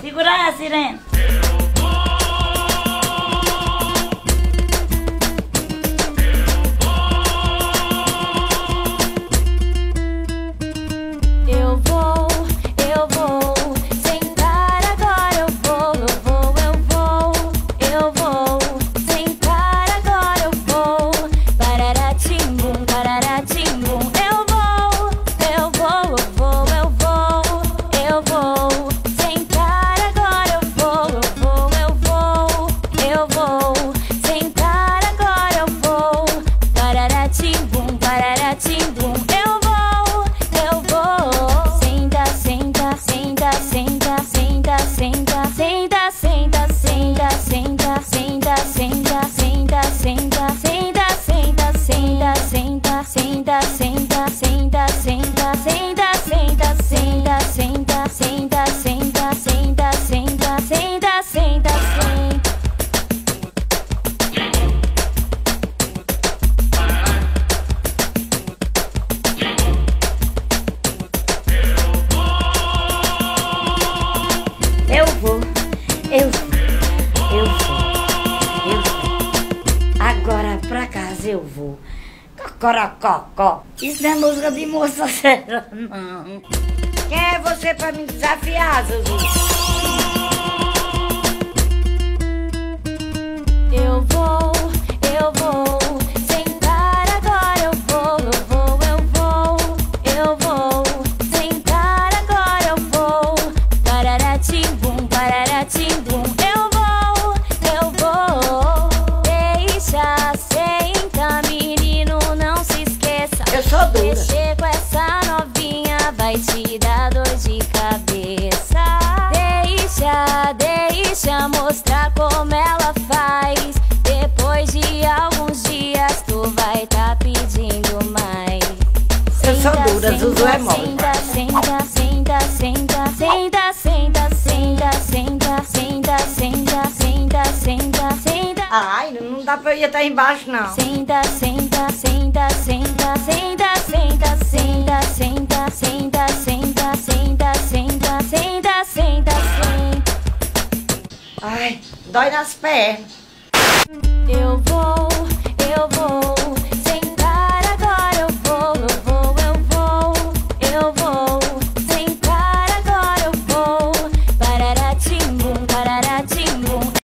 Segura aí a sirene. Agora pra casa eu vou. Cocorococó. Isso não é música de moça séria, não. Quem é você pra me desafiar, Zuzu? Eu vou. Sentar agora eu vou. Sentar agora eu vou. Pararatimbum, pararatimbum. Eu vou. Deixa, senta, menino, não se esqueça. Eu sou dura. Mexer com essa novinha vai te dar dor de cabeça. Deixa mostrar como ela faz. Depois de alguns dias tu vai tá pedindo mais. Eu sou dura, Zuzu é mole. Senta. Ai, não dá pra eu ir até embaixo, não. Senta. Ai, dói nas pernas. Eu vou.